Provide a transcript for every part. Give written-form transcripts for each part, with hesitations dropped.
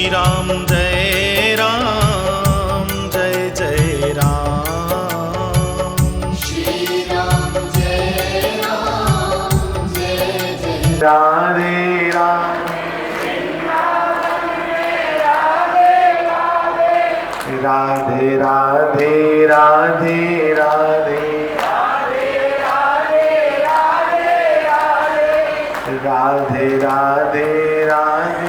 राम जय राम जय जय राम। श्री राम जय राम जय जय राधे राम राधे राधे राधे राधे राधे राधे राधे राधे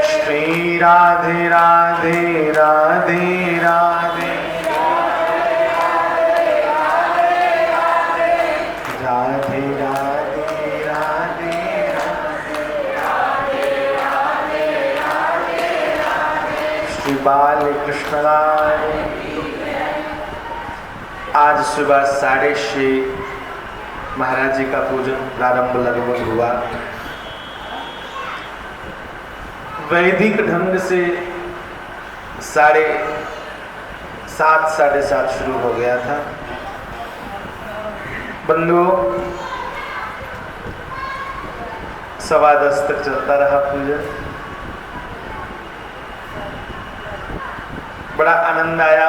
श्री राधे राधे राधे राधे राधे राधे राधे श्री बाल कृष्ण लाल। आज सुबह 6:30 महाराज जी का पूजन प्रारंभ लगभग हुआ। वैदिक ढंग से 7:30 7:30 शुरू हो गया था। बंधुओं 10:15 तक चलता रहा पूजन। बड़ा आनंद आया।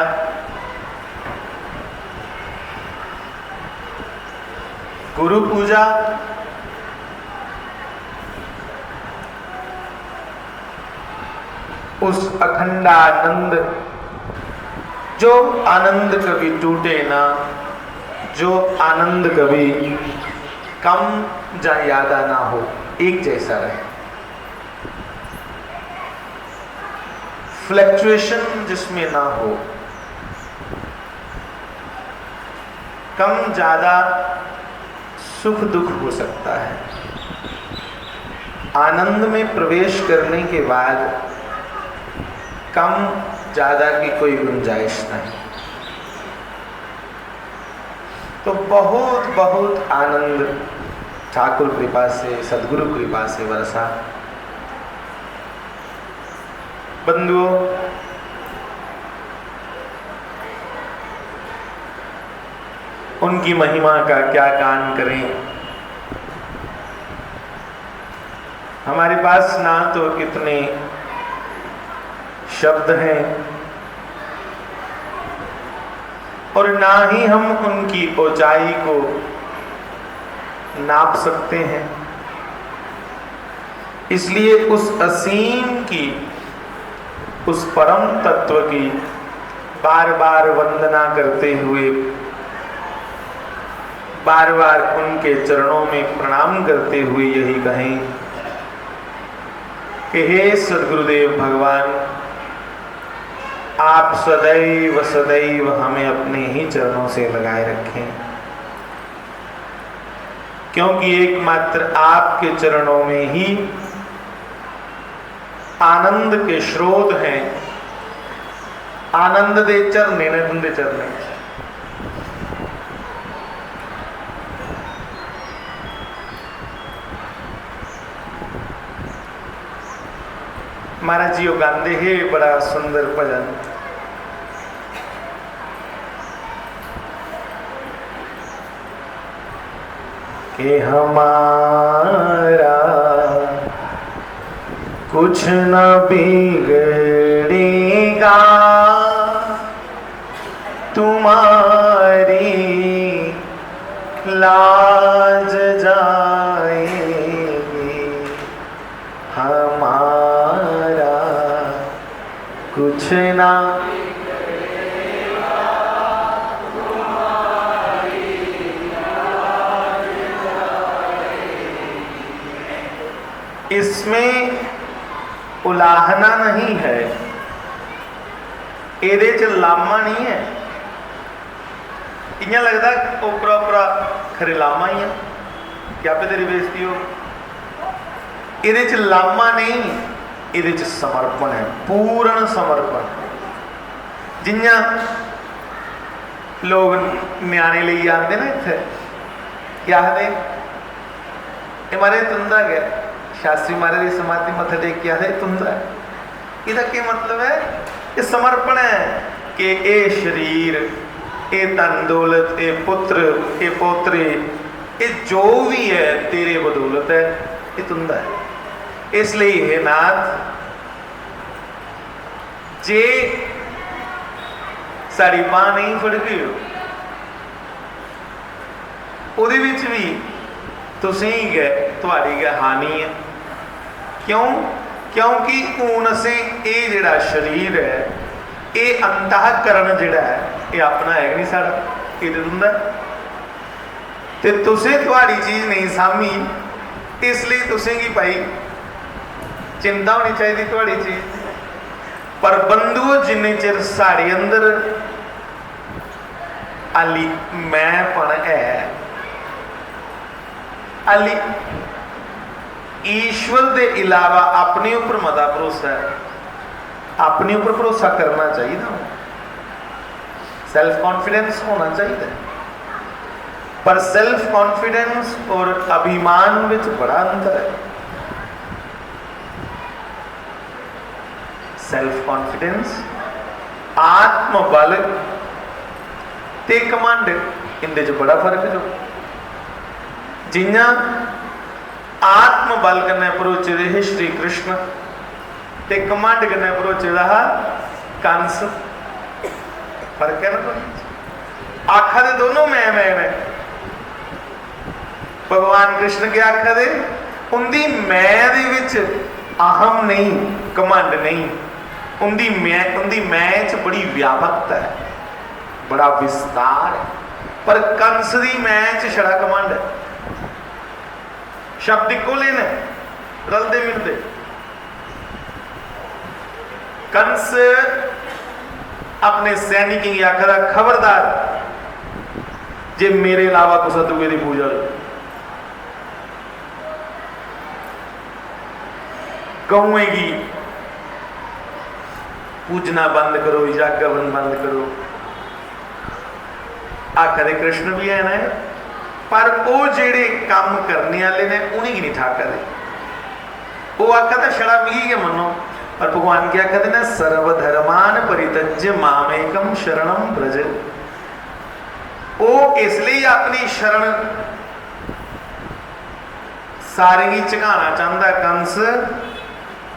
गुरु पूजा उस अखंडानंद, जो आनंद कभी टूटे ना, जो आनंद कभी कम या ज्यादा ना हो, एक जैसा रहे। फ्लक्चुएशन जिसमें ना हो, कम ज्यादा सुख दुख हो सकता है। आनंद में प्रवेश करने के बाद कम ज्यादा की कोई गुंजाइश नहीं। तो बहुत बहुत आनंद ठाकुर कृपा से, सदगुरु कृपा से बरसा। बंधुओं उनकी महिमा का क्या गान करें। हमारे पास ना तो कितने शब्द हैं और ना ही हम उनकी ऊंचाई को नाप सकते हैं। इसलिए उस असीम की, उस परम तत्व की बार बार वंदना करते हुए, बार बार उनके चरणों में प्रणाम करते हुए यही कहें कि हे सद्गुरुदेव भगवान, आप सदैव सदैव हमें अपने ही चरणों से लगाए रखें, क्योंकि एकमात्र आपके चरणों में ही आनंद के स्रोत हैं। आनंद दे चरने नंद चरने। महाराज जी गांधे है बड़ा सुंदर भजन। कि हमारा कुछ न बिगड़ेगा, तुम्हारी लाज जाएगी। हमारा कुछ ना इसमें उलाहना नहीं है, ਇਹਦੇ ਚ ਲਾਮਾ नहीं है। इयां लगता ओपरा ओपरा खरे लामा ही है, क्या पे तेरी बेइज्जती हो। ਇਹਦੇ ਚ लामा नहीं, ਇਹਦੇ ਚ समर्पण है, पूर्ण समर्पण। जिन्ना लोग न्याणे ले आते ना इत्थे, क्या आखदे ये मारे तुंदा गया, शास्त्री महाराज की समाधि मत्था टेक के आते तुंदा। इसका क्या मतलब है? ये समर्पण है कि ये शरीर, ये धन दौलत, ये पुत्र, ये पोतरे, ये जो भी है तेरे बदौलत है, ये तुंदा है। इसलिए हे नाथ, जे साड़ी बांह नहीं फड़ गई ਉਹਦੇ ਵਿੱਚ ਵੀ ਤੁਸੀਂ ਹੀ ਗਏ, ਤੁਹਾਡੀ गै हानि है। क्यों? क्योंकि ਹੁਣ ਅਸੀਂ ਇਹ ਜਿਹੜਾ शरीर है, ये अंतःकरण ਜਿਹੜਾ है, ये अपना है नहीं साड़ा, ये तो तुंदा। ते तुसें ਤੁਹਾਡੀ चीज़ नहीं सामी, इसलिए तुसें की भाई चिंता होनी चाहिए ਤੁਹਾਡੀ चीज़। पर बंधुओं, जिन्ने चिर साढ़े अंदर अली मैंपन है, अली ईश्वर के इलावा अपने ऊपर मता भरोसा है, अपने ऊपर भरोसा करना चाहिए, सेल्फ कॉन्फिडेंस होना चाहिए। पर सेल्फ कॉन्फिडेंस और अभिमान में बड़ा अंतर है। सेल्फ कॉन्फिडेंस, आत्मबल ते कमांड, इनके च बड़ा फर्क जो। जिन्ना आत्मबल कन्नै भरोचे रहे श्री कृष्ण, ते कमांड कन्नै भरोचे रहा कंस, फर्क है ना कोई? आखा दे दोनों मैं भगवान कृष्ण के आखा दे उनकी मैं दे विच अहम नहीं, कमांड नहीं, उनकी मैं च बड़ी व्यापकता है, बड़ा विस्तार है। पर कंस की मैं च छड़ा कमांड है। शब्द इको लेने रलते मिलते। कंस अपने सैनिक की आखिर खबरदार, जे मेरे अलावा कुछ दूए की पूजा कहूएगी, पूजना बंद करो, जागरण बंद करो। आखिर कृष्ण भी है ना, पर वो जेड़े काम करने वाले ने उन्हें की नहीं ठाकते। वो आखा तो छड़ा मिली के मनो, पर भगवान क्या कहते ना, सर्वधर्मान परित्यज्य मामेकम शरणम ब्रज। वो इसलिए अपनी शरण सारे ही झुकाना चाहता कंस,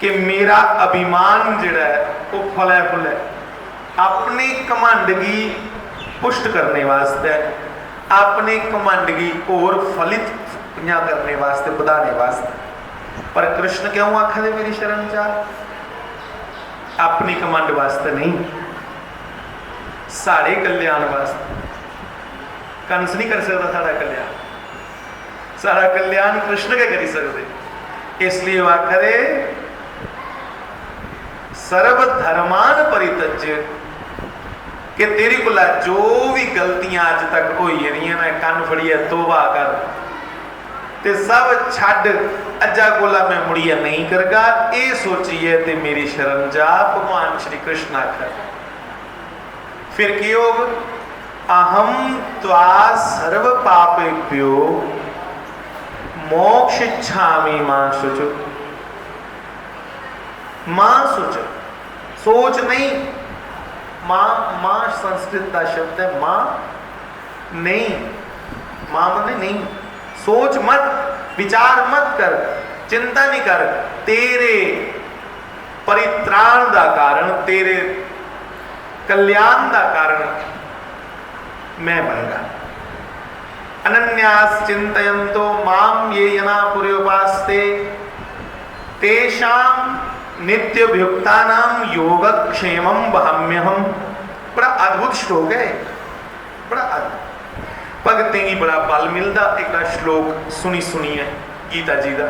कि मेरा अभिमान जिहड़ा है वो फलै फुलै, अपनी घमंड की पुष्ट करने वास्ते, अपने घमंड की और फलित करने वास्ते, बढ़ाने वास्ते। पर कृष्ण क्यों आखदे मेरी शरण चा? अपनी घमंड वास्ते नहीं, साढ़े कल्याण वास्ते। कंस नहीं कर सकता साड़ा कल्याण, सारा कल्याण कृष्ण के करी सकते। इसलिए वो आखदे सर्वधर्मान परित्यज्य, कि तेरी कोला जो भी गलतियां अज तक होई रही ना, कन फड़िए तौबा कर, ते सब छड्ड, अजा कोला मैं मुड़िया नहीं करगा, ये सोचिए ते मेरी शरण जा। भगवान श्री कृष्ण आखर फिर की योग, अहम त्वा सर्व पापेभ्यो मोक्षिच्छामि मां शुचो। मां शुचो, सोच नहीं, मां संस्कृत का शब्द है, मां नहीं, मां मने नहीं। सोच मत, विचार मत कर, चिंता नहीं कर, तेरे परित्राण का कारण, तेरे कल्याण का कारण मैं बनगा। अनन्यास चिंतयन्तो माम ये जना पुर्योपास्ते तेषां नित्यभुक्तानां योगक्षेमं वहाम्यहम्। बड़ा अद्भुत श्लोक है, बड़ा अद्भुत भगतें की बड़ा बल मिलता। एक श्लोक सुनी है गीता जी का।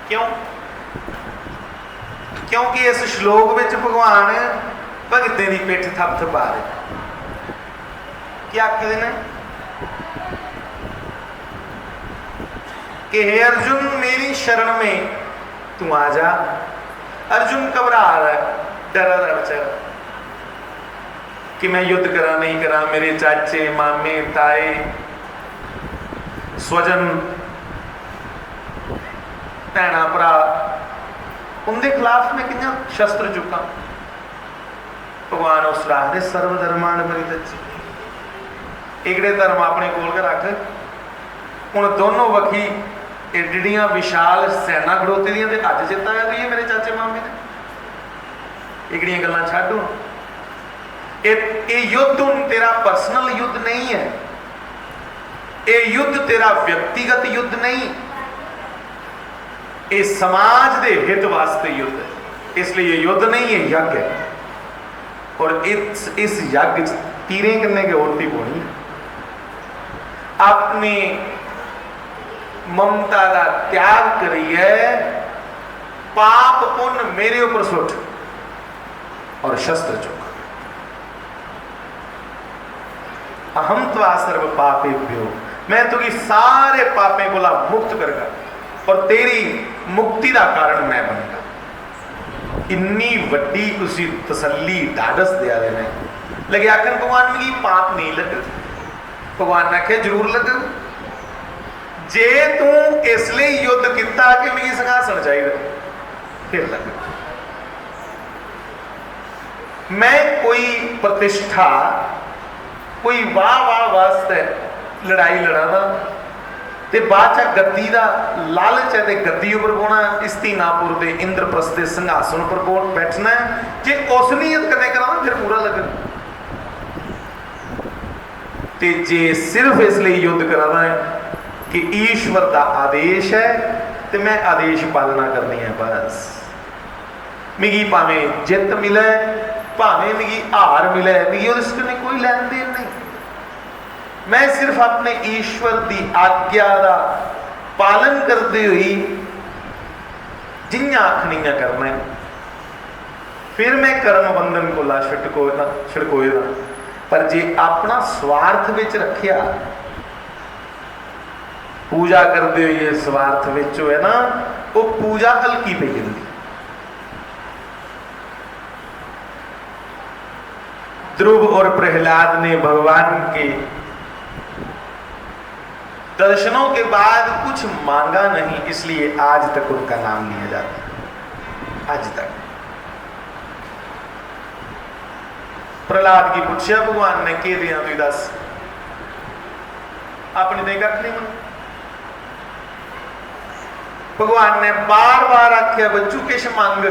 क्यों? क्योंकि इस श्लोक में भगवान भगतें की पिठ थपथपा रहे। क्या आखते हैं कि हे अर्जुन, मेरी शरण में तू आ जा। अर्जुन घबरा रहा है, डरा रहा बेचारा कि मैं युद्ध करा नहीं करा, मेरे चाचे मामे ताए स्वजन भैणा भरा उनके खिलाफ मैं कितना शस्त्र चुका। भगवान उस राह दे सर्वधर्मान परित्यज्य, एकड़े धर्म अपने कोल के रख, ਹੁਣ ਦੋनों वखी एडियां विशाल सैना खड़ोती दियां ते अज चेता आ गई है मेरे चाचे मामे ने। इकड़ियां गल्लां छड्ड हुण, ये युद्ध हुण तेरा पर्सनल युद्ध नहीं है, ये युद्ध तेरा व्यक्तिगत युद्ध नहीं, ये समाज के हित वास्ते युद्ध है। इसलिए ये युद्ध नहीं है, यज्ञ है। और इस यज्ञ तीरें करने की औरती होनी, अपनी ममता का त्याग करिए, पाप पुण्य मेरे ऊपर सुट और शस्त्र चुक। अहम त्वा सर्व पापेभ्यो, मैं तुझी सारे पापे को मुक्त करगा और तेरी मुक्ति का कारण मैं बनगा। इन्नी वड्डी उसी तसल्ली ढाडस दिया देने लगे। आखिर भगवान में पाप नहीं लग, भगवान ने आखे जरूर लग, जे तू इसलिए युद्ध किया कि मेरी सिंहासन चाहिए फिर लग। मैं कोई प्रतिष्ठा, कोई वाह वाह वास्ते लड़ाई लड़ा ना ते बाद गद्दी का लालच है, गद्दी उपर बोना, इस्तीनापुर के इंद्रप्रस्थ के सिंहासन पर बैठना है, जे उस नीयत करने करा फिर पूरा लगना। ते जे सिर्फ इसलिए युद्ध कराना है कि ईश्वर का आदेश है तो मैं आदेश पालना करनी है, बस मिगी भावें जित मिले भावें मिगी हार मिले, मिगी उसके कोई लेन देन नहीं। मैं सिर्फ अपने ईश्वर की आज्ञा का पालन करते हुए जिन्या आखनियां करना है, फिर मैं कर्म बंधन को ला छिड़कोएगा। पर जे अपना स्वार्थ विच रखिया, पूजा करते हुए स्वार्थ विच है ना, वो पूजा हल्की पी जाती। ध्रुव और प्रहलाद ने भगवान के दर्शनों के बाद कुछ मांगा नहीं, इसलिए आज तक उनका नाम लिया जाता। आज तक प्रहलाद की पूछा भगवान ने कह दिया तू दस, अपनी तो कख नहीं मन। भगवान ने बार बार आख्या बच्चू किश मांग,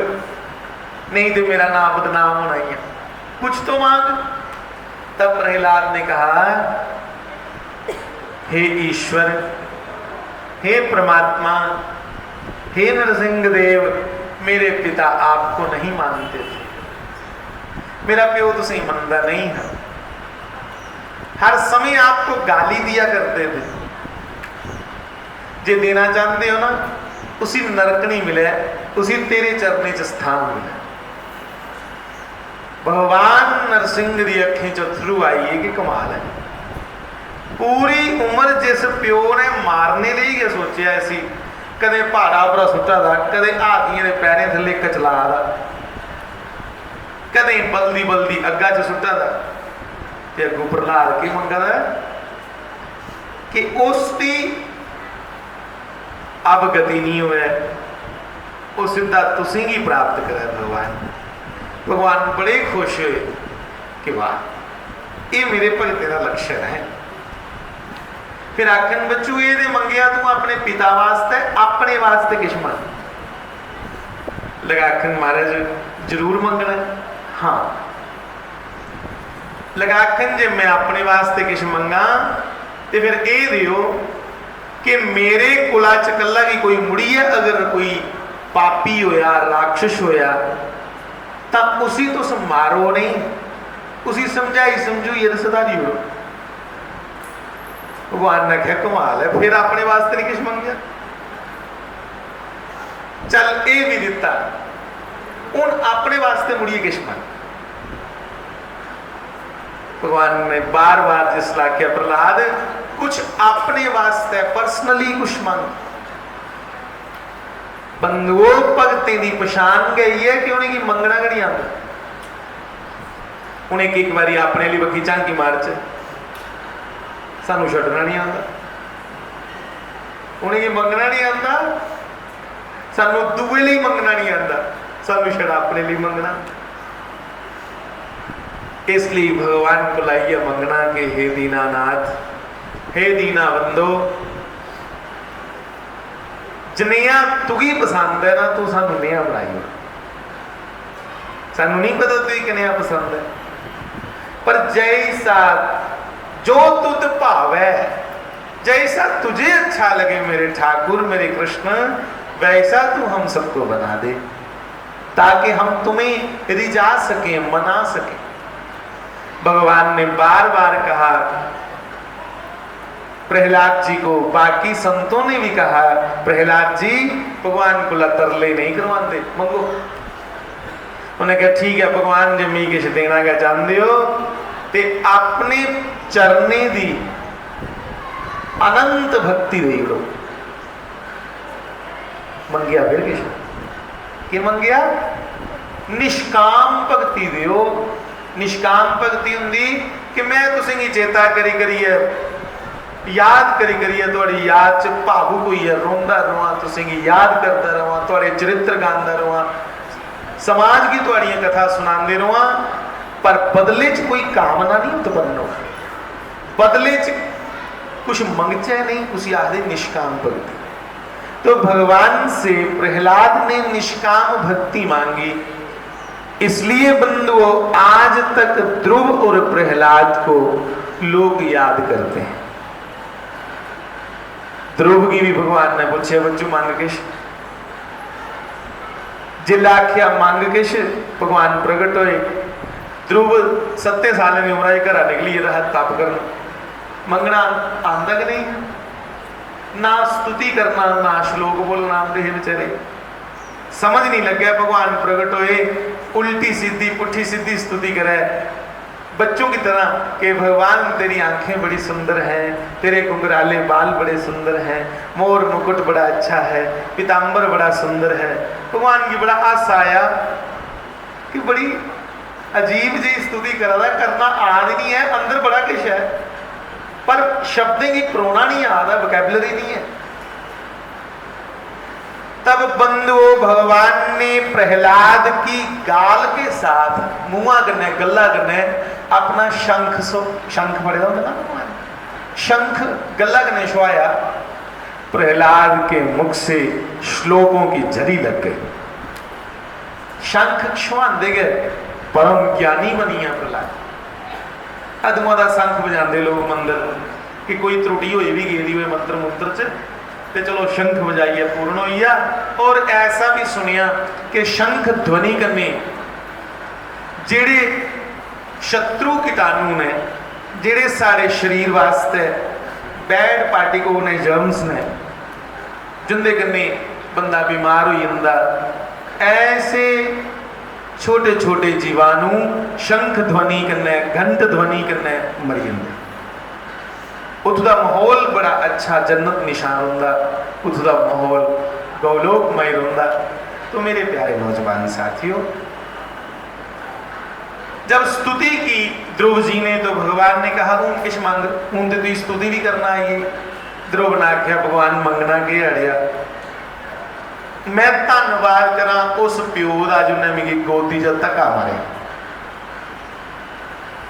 नहीं तो मेरा नाम बदनाम होना ही है, कुछ तो मांग। तब प्रहलाद ने कहा, हे ईश्वर, हे परमात्मा, हे नरसिंह देव, मेरे पिता आपको नहीं मानते थे, मेरा प्यो तो सही मनता नहीं है, हर समय आपको गाली दिया करते थे। जे देना चाहते हो ना, उसी नरक नहीं मिले, उसी तेरे चरने च स्थान मिले। भगवान नरसिंह दी अखीं च अथरू आई है कि कमाल है। पूरी उम्र जिस प्यो ने मारने लिए गया सोचा सी, कदे पहाड़ा उपर सुट्टा था, कदे हाथियों के पैरों थले कचला था, कदे बल्दी बल्दी अग्गा च सुट्टा था, ते अगों प्रहलाद की मंगदा कि उसकी अब गति नहीं होया, वो सीधा तुसीं ही प्राप्त करे। भगवान बड़े खुश हुए कि वाह, ये मेरे भगते का लक्षण है। फिर आखन बच्चू ये मंगिया तू अपने पिता वास्ते, अपने वास्ते किश मंग लगा। आखन महाराज जरूर मंगना, हाँ लगा। आखन जे मैं अपने वास्ते किश मंगा तो फिर ये दियो कि मेरे कुला च कला की कोई मुड़ी है, अगर कोई पापी होया, राक्षस होया, तो उसी तो मारो नहीं, उसी समझाई समझू ये सदारी हो। भगवान ने कहा कमाल है, फिर अपने वास्ते नहीं किस मंगया, चल ये भी दिता, हूँ अपने वास्ते मुड़िए किस मंग। भगवान ने बार बार जिस आख्या प्रहलाद कुछ अपने वास्ते पर्सनली कुछ मंग। बंधुओ भगतें की पछाण गई है कि उन्हें की मंगना कि नहीं आता। उन्हें एक बारी अपने लिए बखी झांकी मार च सानू छड्डना नहीं आता, उन्हें की मंगना नहीं आता, सानू दूए लिए मंगना नहीं आता, सानू छड़ अपने लिए मंगना। इसलिए भगवान को लाइए मंगना कि हे दीनानाथ, हे दीना बंदो, जनेहा तुगी पसंद है ना, तू सानू नेहा बनाई हो, सानू नहीं पता तुझे कनेहा पसंद है, पर जैसा जो तुझ भावै, जैसा तुझे अच्छा लगे मेरे ठाकुर मेरे कृष्ण, वैसा तू हम सबको बना दे, ताकि हम तुम्हें रिझा सके, मना सके। भगवान ने बार बार कहा प्रहलाद जी को, बाकी संतों ने भी कहा प्रहलाद जी भगवान को तरले नहीं करवाते, मंगो। उन्हें कहा ठीक है भगवान जे मी किश देना क्या चाहते हो ते अपने चरने दी अनंत भक्ति दे करो। मंगिया फिर किश की मंगिया, निष्काम भगती दियो। निष्काम भगती हुंदी कि मैं तुसें चेता करी करिए, याद करी करिए, थोड़ी याद च भावुक हुई है, रोंदा रहा, तुसें याद करता रहा, थोड़े चरित्र गांदा रहा, समाज की थोड़ियां कथा सुनाते रहा, पर बदले च कोई कामना नहीं उत्पन्न हो, बदले च कुछ मंगचे नहीं, उसी आदि निष्काम भक्ति। तो भगवान से प्रहलाद ने निष्काम भक्ति मांगी, इसलिए बंधुओं आज तक ध्रुव और प्रहलाद को लोग याद करते हैं। ध्रुव की भी भगवान ने पूछे बच्चू मांग किश, जिला आख्या मांग किश, भगवान प्रगट होए। ध्रुव 7 साल की उम्र घर निकली रहा तप करना, मंगना आंदा कि नहीं, ना स्तुति करना ना श्लोक बोलना आते हैं बेचारे, समझ नहीं लगे। भगवान प्रगट होए, उल्टी सीधी पुठी सीधी स्तुति करे बच्चों की तरह कि भगवान तेरी आंखें बड़ी सुंदर हैं, तेरे घुंघराले बाल बड़े सुंदर हैं, मोर मुकुट बड़ा अच्छा है, पीताम्बर बड़ा सुंदर है। भगवान की बड़ा आशा आया कि बड़ी अजीब जी स्तुति करना आद नहीं है, अंदर बड़ा कुछ है, पर शब्दें की प्रोना नहीं आता, वोकैबुलरी नहीं है। तब बंधुओं भगवान ने प्रहलाद की गाल के साथ मुआ गन्ने गला गन्ने अपना शंख पड़े ना, शंख गला गन्ने छुआया, प्रहलाद के मुख से श्लोकों की झरी लग गई। शंख छुआते गए, परम ज्ञानी बनिया प्रहलाद। अदमा का शंख बजाते लोग मंदिर कि कोई त्रुटि हुई भी गेदी हुए मंत्र मूत्र च, ते चलो शंख बजाइए पूर्ण होइया। और ऐसा भी सुनिया कि शंख ध्वनि करने जेड़े शत्रु कीटाणु ने, जेड़े सारे शरीर वास्ते बैड पार्टिकल ने, जर्म्स ने, जिंदे कन्ने बंदा बीमार हो जाता, ऐसे छोटे छोटे जीवाणु शंख ध्वनि कन्ने घंट ध्वनि कन्ने मर जाते। उथदा माहौल बड़ा अच्छा जन्नत निशान होंदा, उथदा माहौल गौलोकमय होंदा। तो मेरे प्यारे नौजवान साथियों, जब स्तुति की ध्रुव जी ने तो भगवान ने कहा हूं किस मांग, हूं तो तुझी स्तुति भी करना है। ध्रुव ने आख्या भगवान मंगना के अड़िया, मैं धन्यवाद करा उस प्यो का जिन्हें मेरी गोदी च धक्का मारे,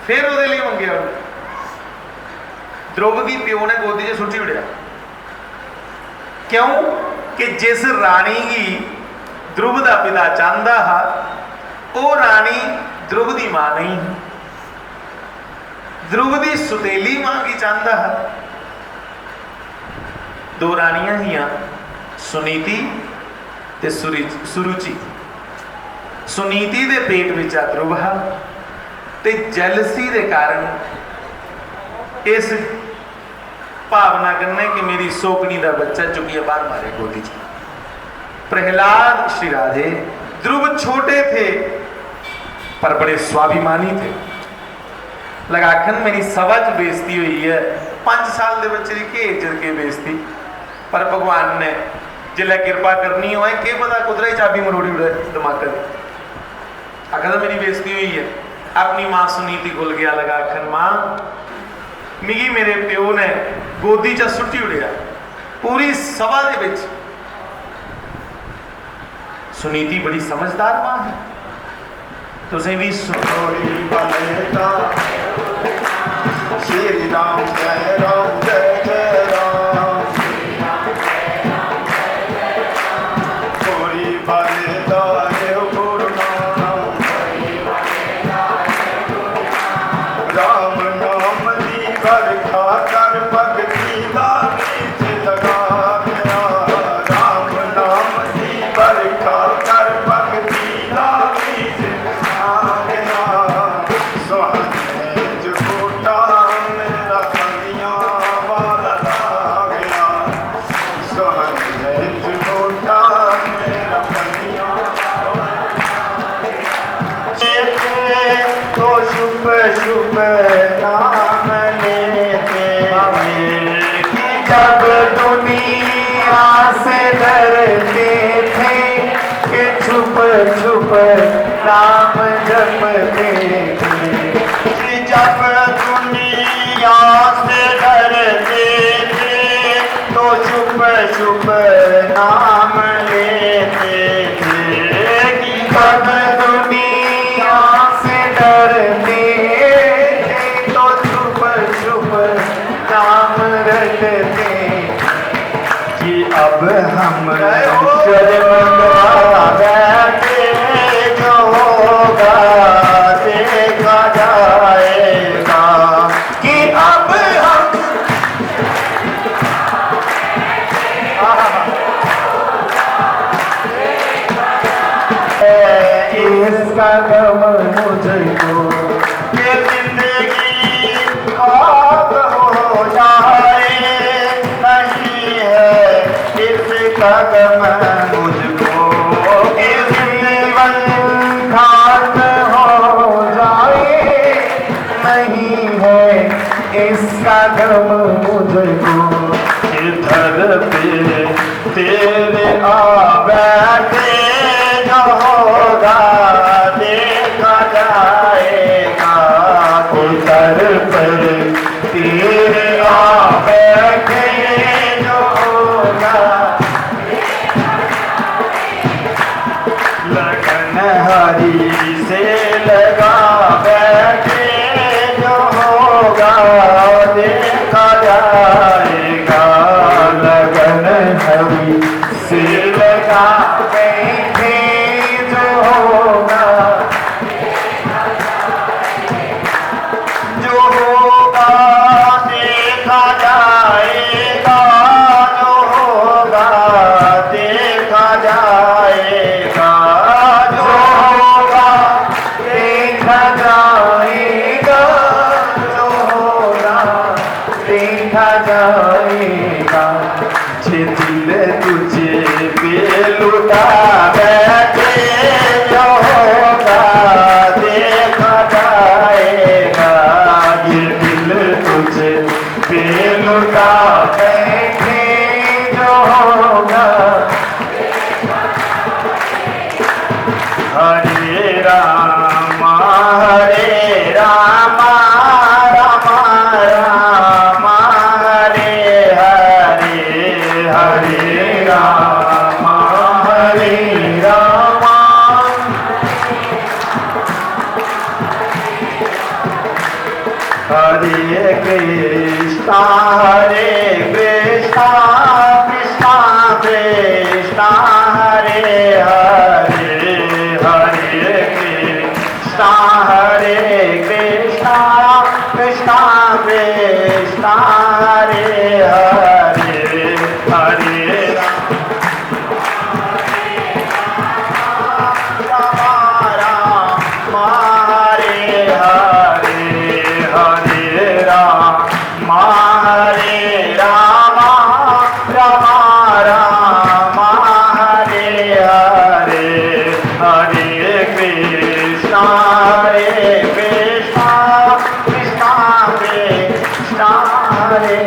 फिर वो लिए मंगया। ध्रुव की प्यो ने गोदी च सुटी उड़िया, क्यों कि जिस रानी की ध्रुव का पिता चाहता हा, वो रानी ध्रुव की मां नहीं, ध्रुव की सुतेली मां की चाहता है। दो रानियां ही, सुनीति ते सुरुचि। सुनीति के पेट में ध्रुव हा, ते जैलसी के कारण इस भावना करने कि मेरी सोकनी का बच्चा चुकी बाहर मारे गोदी च। प्रहलाद श्री राधे ध्रुव छोटे थे पर बड़े स्वाभिमानी थे। लगाखन मेरी सभा च बेइज्जती हुई है, 5 साल के बच्चे की इज्जत के बेइज्जती, पर भगवान ने जिले कृपा करनी हो के पता कुदरा ही चाबी मरोड़ी उड़े दिमाग आखिर मेरी बेइज्जती हुई है। अपनी मां सुनीति खुल गया, लगाखन मां मिगी मेरे प्यो ने गोदी च सुटी उड़िया पूरी सभा दे विच। सुनीति बड़ी समझदार मां है, तुसें भी सुनो। श्री राम जय राम जय जय राम, जब दुनिया से डरते थे कि छुप छुप नाम जपते थे। जब दुनिया से डरते थे तो छुप छुप नाम लेते थे। कि जब दुनिया से डरते थे तो छुप छुप नाम रटते। कि अब हम शर्म बैठे जो होगा देखा जाएगा। कि अब हम इसका गम मुझको ये जिंदगी खाक हो जाए नहीं है इसका गम मुझको। इस जीवन खाक हो जाए नहीं है इसका गम मुझको। इधर पे तेरे आ बैठे जो होगा देखा जाएगा। उतर पर तेरे आ बैठे जो होगा। लगन हरी से लगा बैठे जो होगा देखा जाएगा। लगन हरी से लगा बैठे जो होगा। जो होगा देखा जाएगा। जो होगा देखा जाएगा। जो होगा देखा जाएगा। जो होगा देखा जाएगा। जे दिल तुझे पे लुटा बैठे जो होगा देखा जाएगा। ये दिल तुझे पे लुटा बैठे जो होगा। हरे राम राम राम हरे हरे हरे राम हरे राम। हरे कृष्णा कृष्णा कृष्णा हरे हरे हरे कृष्णा कृष्णा कृष्णा हरे हरे हरे राम हरे हरे हरे राम हरे राम राम हरे हरे हरे कृष्णा कृष्णा कृष्णा हरे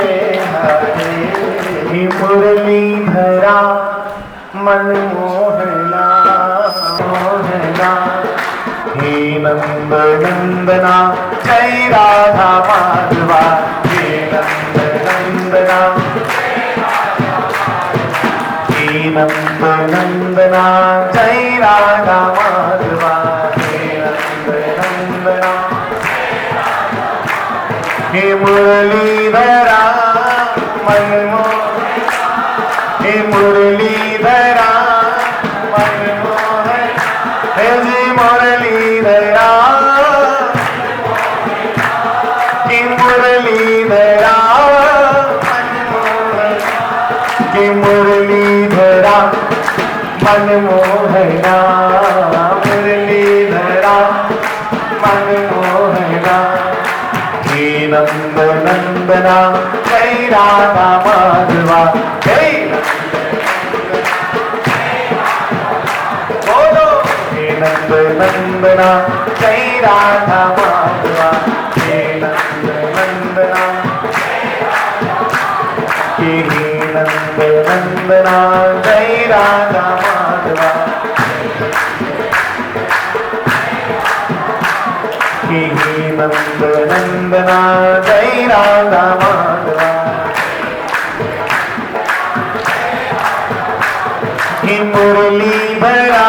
हरे। हे मुरलीधरा मनमोहना मोहना। हे नंद नंदना जय राधा माधवा। हे नंद नंदना हे नंद नंदना जय राधा माधवा। हे नंद नंदना हे मुरलीधरा मनमोहन। हे मुरलीधरा मनमोहन। हे जी मुरलीधरा कि मुरलीधरा मनमोहन। कि मुरलीधरा मनमोहना। मुरलीधरा मनमोहना। हे नंद नंदना जय राधा माधवा। जय बोलो। हे नंद नंदना जय राधा माधवा। हे नंद नंदना नंद नंदना जय राधा माधवा नंद नंदना जय राधा माधवा मुरली भरा